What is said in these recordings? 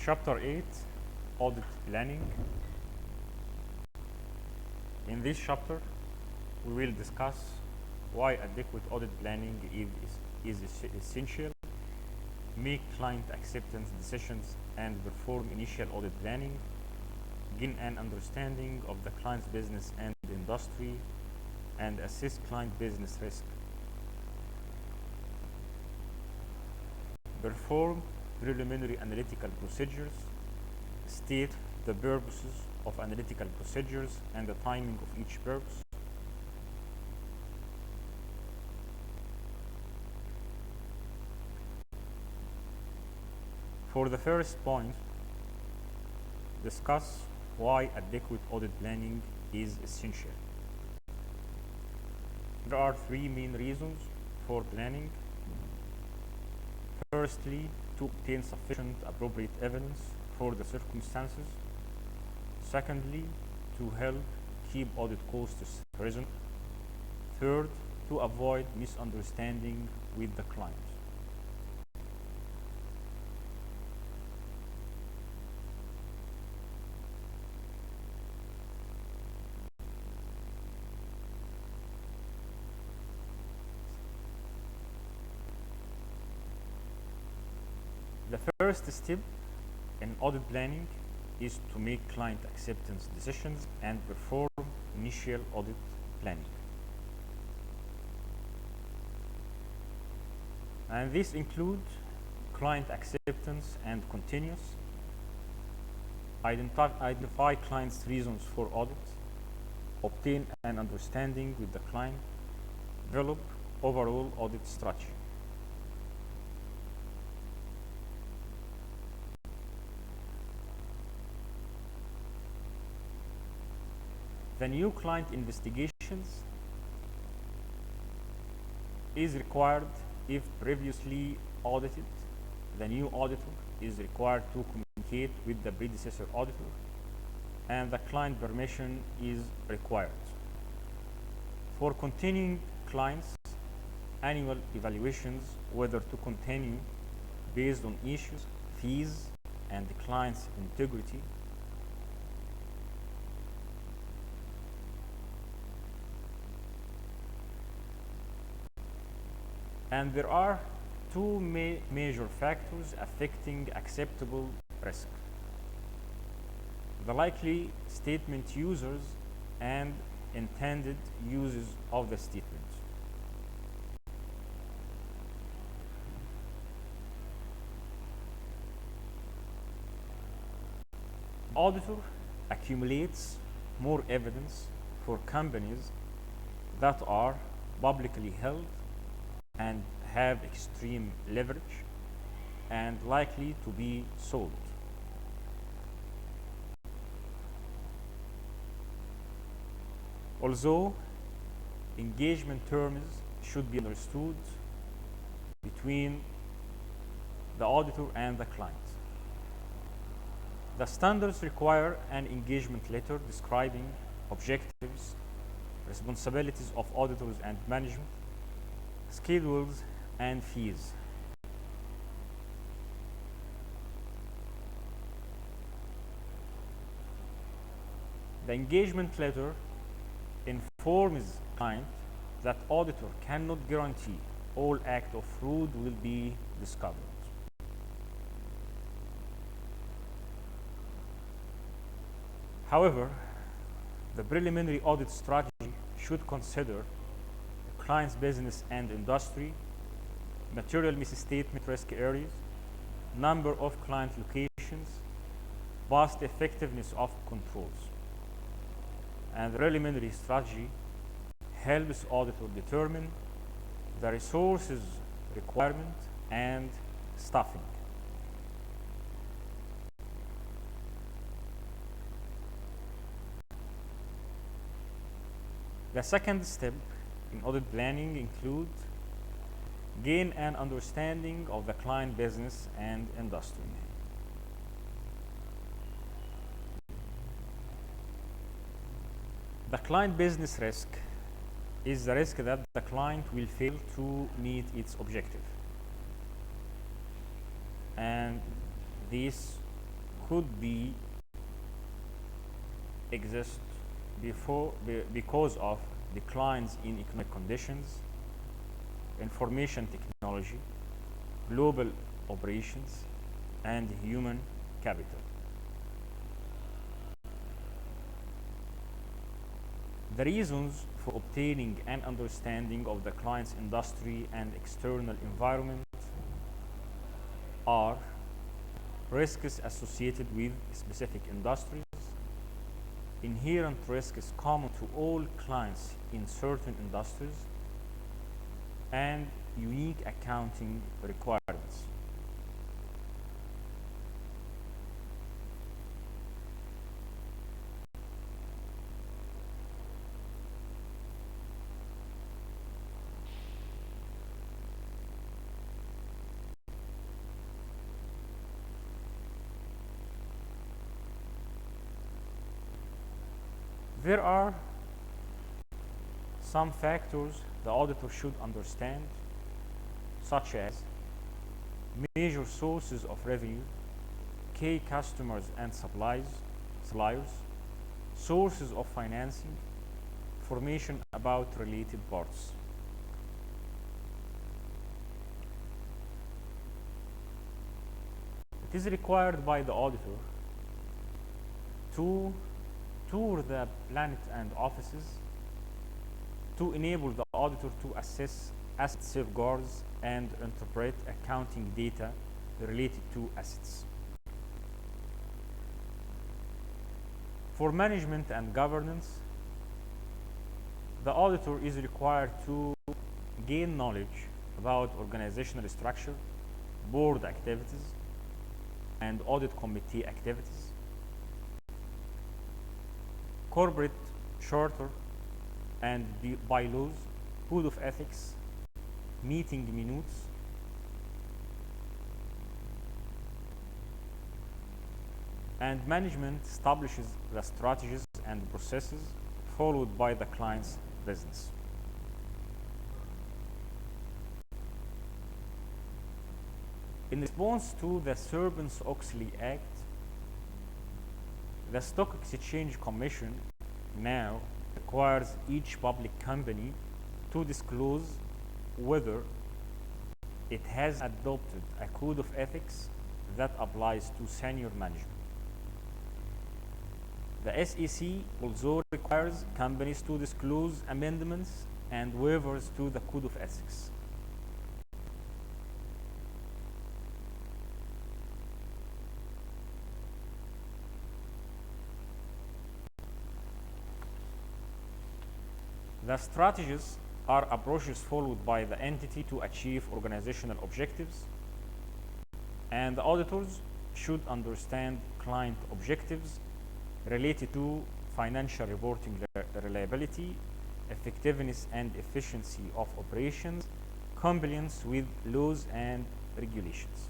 Chapter 8, Audit Planning. In this chapter, we will discuss why adequate audit planning is essential, make client acceptance decisions and perform initial audit planning, gain an understanding of the client's business and industry, and assess client business risk. Perform preliminary analytical procedures, state the purposes of analytical procedures and the timing of each purpose. For the first point, discuss why adequate audit planning is essential. There are three main reasons for planning. Firstly, to obtain sufficient appropriate evidence for the circumstances. Secondly, to help keep audit costs reasonable. Third, to avoid misunderstanding with the client. The first step in audit planning is to make client acceptance decisions and perform initial audit planning. And this includes client acceptance and continuous, identify client's reasons for audit, obtain an understanding with the client, develop overall audit strategy. The new client investigations is required if previously audited. The new auditor is required to communicate with the predecessor auditor, and the client permission is required. For continuing clients, annual evaluations, whether to continue based on issues, fees, and the client's integrity. And there are two major factors affecting acceptable risk: the likely statement users and intended uses of the statement. Auditor accumulates more evidence for companies that are publicly held and have extreme leverage and likely to be sold. Although engagement terms should be understood between the auditor and the client, the standards require an engagement letter describing objectives, responsibilities of auditors and management, schedules, and fees. The engagement letter informs client that auditor cannot guarantee all act of fraud will be discovered. However, the preliminary audit strategy should consider client's business and industry, material misstatement risk areas, number of client locations, past effectiveness of controls. And the preliminary strategy helps auditor determine the resources requirement and staffing. The second step in audit planning includes gain an understanding of the client business and industry. The client business risk is the risk that the client will fail to meet its objective. And this could be exist because of declines in economic conditions, information technology, global operations, and human capital. The reasons for obtaining an understanding of the client's industry and external environment are risks associated with specific industries, inherent risks common to all clients in certain industries, and unique accounting requirements. There are some factors the auditor should understand, such as major sources of revenue, key customers and suppliers, sources of financing, information about related parts. It is required by the auditor to tour the plant and offices to enable the auditor to assess asset safeguards and interpret accounting data related to assets. For management and governance, the auditor is required to gain knowledge about organizational structure, board activities, and audit committee activities, corporate charter and bylaws, code of ethics, meeting minutes, and management establishes the strategies and processes followed by the client's business. In response to the Sarbanes-Oxley Act, the Stock Exchange Commission now requires each public company to disclose whether it has adopted a code of ethics that applies to senior management. The SEC also requires companies to disclose amendments and waivers to the code of ethics. The strategies are approaches followed by the entity to achieve organizational objectives, and the auditors should understand client objectives related to financial reporting reliability, effectiveness and efficiency of operations, compliance with laws and regulations.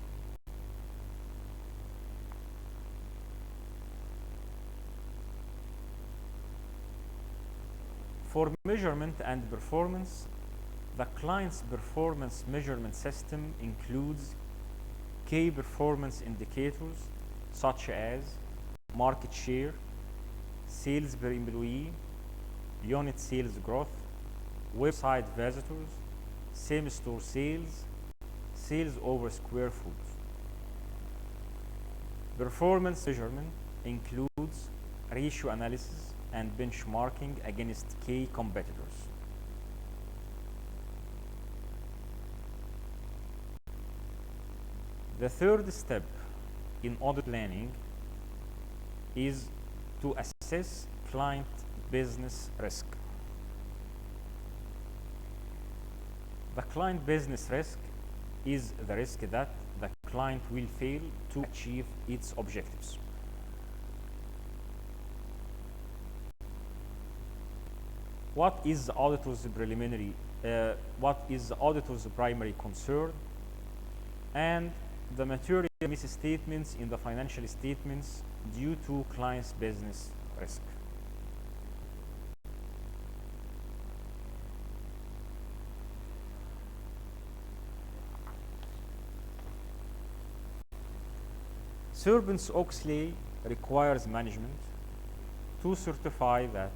For measurement and performance, the client's performance measurement system includes key performance indicators such as market share, sales per employee, unit sales growth, website visitors, same-store sales, sales over square foot. Performance measurement includes ratio analysis and benchmarking against key competitors. The third step in audit planning is to assess client business risk. The client business risk is the risk that the client will fail to achieve its objectives. What is the auditor's primary concern, and the material misstatements in the financial statements due to client's business risk. Sarbanes-Oxley requires management to certify that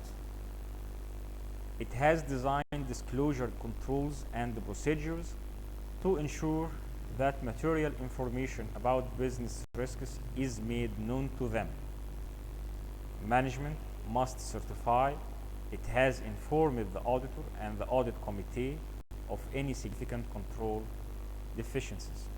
it has designed disclosure controls and procedures to ensure that material information about business risks is made known to them. Management must certify it has informed the auditor and the audit committee of any significant control deficiencies.